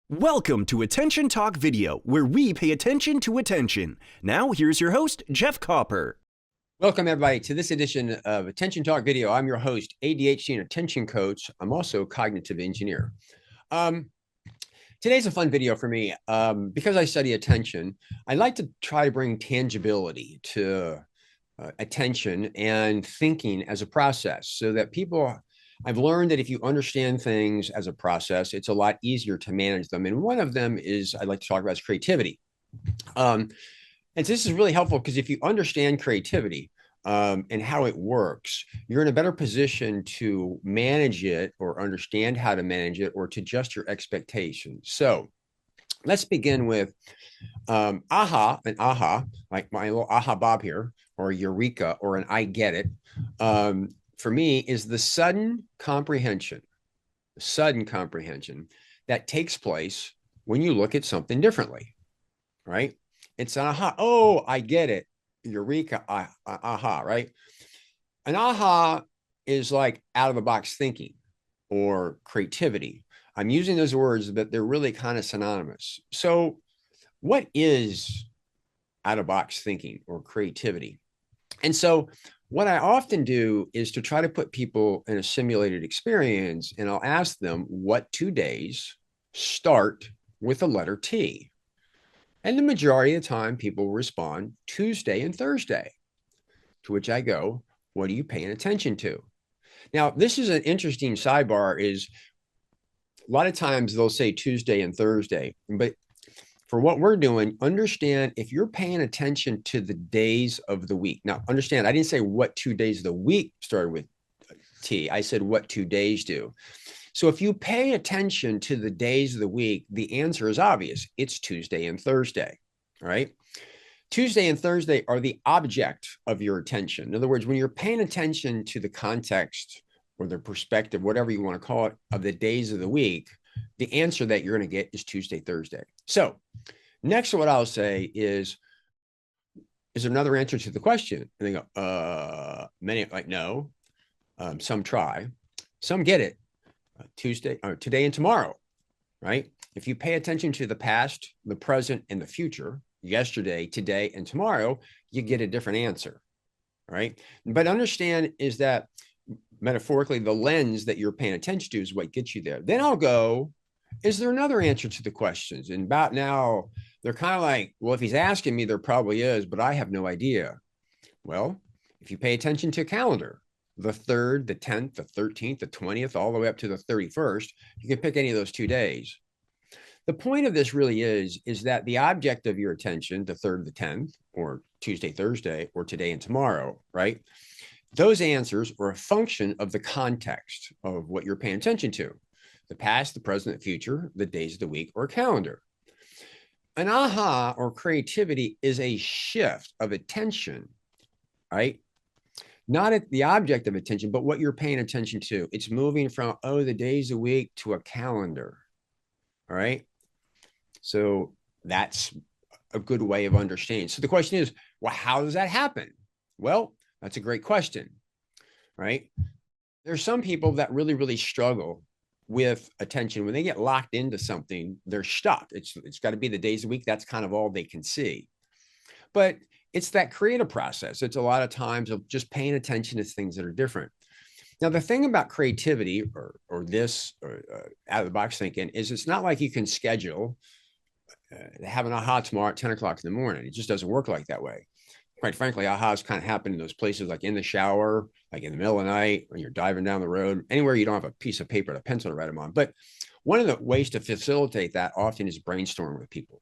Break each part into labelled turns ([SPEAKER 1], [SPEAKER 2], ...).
[SPEAKER 1] Welcome to Attention Talk Video, where we pay attention to attention. Now, here's your host, Jeff Copper.
[SPEAKER 2] Welcome, everybody, to this edition of Attention Talk Video. I'm your host, ADHD and attention coach. I'm also a cognitive engineer. Today's a fun video for me. Because I study attention, I like to try to bring tangibility to attention and thinking as a process so that I've learned that if you understand things as a process, it's a lot easier to manage them. And one of them is I'd like to talk about is creativity. And so this is really helpful because if you understand creativity and how it works, you're in a better position to manage it or understand how to manage it or to adjust your expectations. So let's begin with AHA, an AHA, like my little AHA Bob here, or Eureka, or an I get it. For me, is the sudden comprehension that takes place when you look at something differently, right? It's an aha. Oh, I get it. Eureka, aha, right? An aha is like out of the box thinking or creativity. I'm using those words, but they're really kind of synonymous. So what is out of box thinking or creativity? And so what I often do is to try to put people in a simulated experience, and I'll ask them what 2 days start with the letter T. And the majority of the time, people respond Tuesday and Thursday, to which I go, what are you paying attention to? Now, this is an interesting sidebar is a lot of times they'll say Tuesday and Thursday, but for what we're doing, understand if you're paying attention to the days of the week. Now, understand, I didn't say what 2 days of the week started with T. I said what 2 days do. So if you pay attention to the days of the week, the answer is obvious. It's Tuesday and Thursday, all right? Tuesday and Thursday are the object of your attention. In other words, when you're paying attention to the context or the perspective, whatever you want to call it, of the days of the week, the answer that you're going to get is Tuesday, Thursday. So next, what I'll say is there another answer to the question? And they go, many like, no. Some try, some get it. Tuesday or today and tomorrow, right? If you pay attention to the past, the present, and the future, yesterday, today, and tomorrow, you get a different answer, right? But understand is that metaphorically, the lens that you're paying attention to is what gets you there. Then I'll go, is there another answer to the questions? And about now, they're kind of like, well, if he's asking me, there probably is, but I have no idea. Well, if you pay attention to a calendar, the 3rd, the 10th, the 13th, the 20th, all the way up to the 31st, you can pick any of those 2 days. The point of this really is that the object of your attention, the 3rd, the 10th, or Tuesday, Thursday, or today and tomorrow, right? Those answers are a function of the context of what you're paying attention to. The past, the present, the future, the days of the week, or calendar. An aha or creativity is a shift of attention, right? Not at the object of attention, but what you're paying attention to. It's moving from, oh, the days of the week to a calendar, all right? So that's a good way of understanding. So the question is, well, how does that happen? Well, that's a great question, right? There's some people that really, really struggle with attention. When they get locked into something, they're stuck. It's got to be the days of the week. That's kind of all they can see. But it's that creative process. It's a lot of times of just paying attention to things that are different. Now, the thing about creativity or out of the box thinking is it's not like you can schedule have an aha tomorrow at 10 o'clock in the morning. It just doesn't work like that way. Quite frankly, ahas kind of happen in those places like in the shower, like in the middle of the night, when you're driving down the road, anywhere you don't have a piece of paper and a pencil to write them on. But one of the ways to facilitate that often is brainstorming with people.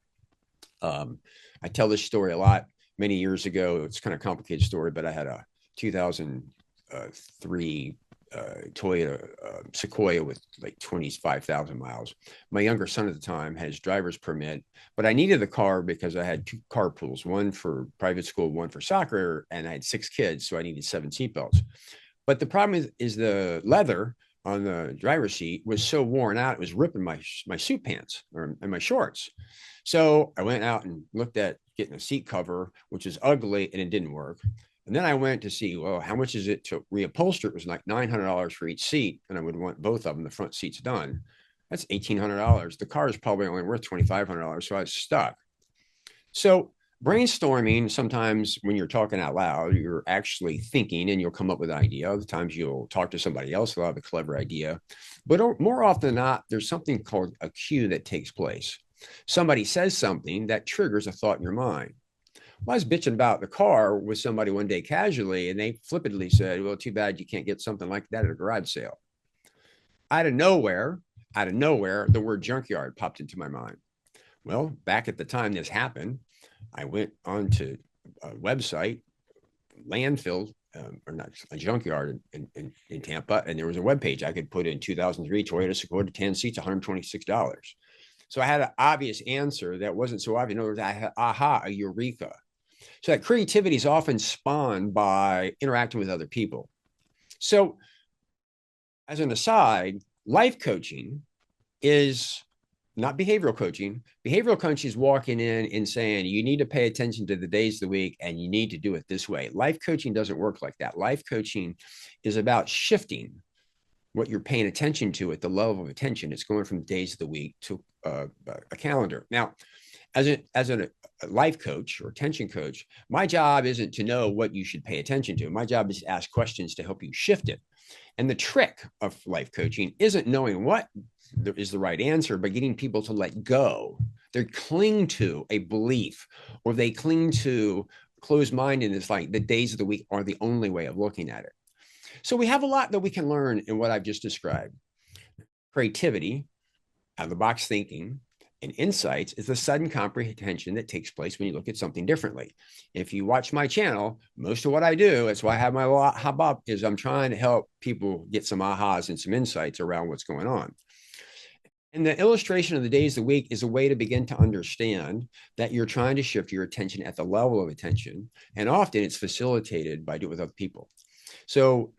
[SPEAKER 2] I tell this story a lot. Many years ago, it's kind of a complicated story, but I had a 2003 Toyota Sequoia with like 25,000 miles. My younger son at the time had his driver's permit, but I needed the car because I had 2 carpools, one for private school, one for soccer, and I had 6 kids, so I needed 7 seatbelts. But the problem is the leather on the driver's seat was so worn out, it was ripping my suit pants and my shorts. So I went out and looked at getting a seat cover, which is ugly, and it didn't work. And then I went to see, well, how much is it to reupholster? It was like $900 for each seat, and I would want both of them, the front seats done. That's $1,800. The car is probably only worth $2,500. So I was stuck. So brainstorming, sometimes when you're talking out loud, you're actually thinking and you'll come up with an idea. Other times you'll talk to somebody else who'll have a clever idea. But more often than not, there's something called a cue that takes place. Somebody says something that triggers a thought in your mind. Well, I was bitching about the car with somebody one day casually, and they flippantly said, well, too bad you can't get something like that at a garage sale. Out of nowhere, the word junkyard popped into my mind. Well, back at the time this happened, I went onto a website, landfill, or not a junkyard in Tampa, and there was a webpage I could put in 2003 Toyota Sequoia 10 seats, $126. So I had an obvious answer that wasn't so obvious. In other words, I had a eureka. So that creativity is often spawned by interacting with other people. So as an aside, life coaching is not behavioral coaching. Behavioral coaching is walking in and saying, you need to pay attention to the days of the week and you need to do it this way. Life coaching doesn't work like that. Life coaching is about shifting what you're paying attention to at the level of attention. It's going from days of the week to a calendar. Now, as a life coach or attention coach, my job isn't to know what you should pay attention to. My job is to ask questions to help you shift it. And the trick of life coaching isn't knowing what is the right answer, but getting people to let go. They cling to a belief, or they cling to closed-mindedness, like the days of the week are the only way of looking at it. So we have a lot that we can learn in what I've just described. Creativity, out-of-the-box thinking, and insights is the sudden comprehension that takes place when you look at something differently. If you watch my channel, most of what I do, that's why I have my hub up, is I'm trying to help people get some ahas and some insights around what's going on. And the illustration of the days of the week is a way to begin to understand that you're trying to shift your attention at the level of attention. And often it's facilitated by doing it with other people. So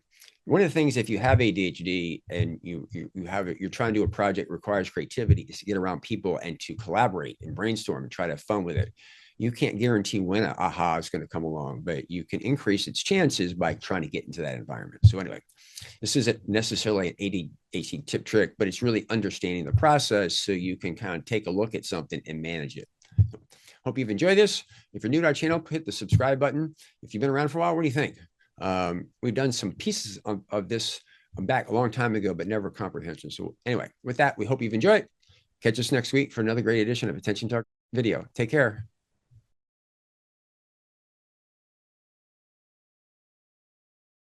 [SPEAKER 2] one of the things, if you have ADHD and you're trying to do a project that requires creativity, is to get around people and to collaborate and brainstorm and try to have fun with it. You can't guarantee when an aha is going to come along, but you can increase its chances by trying to get into that environment. So anyway, this isn't necessarily an ADHD tip trick, but it's really understanding the process so you can kind of take a look at something and manage it. Hope you've enjoyed this. If you're new to our channel, hit the subscribe button. If you've been around for a while, what do you think? We've done some pieces of this back a long time ago, but never comprehension. So anyway, with that, we hope you've enjoyed. Catch us next week for another great edition of Attention Talk Video. Take care.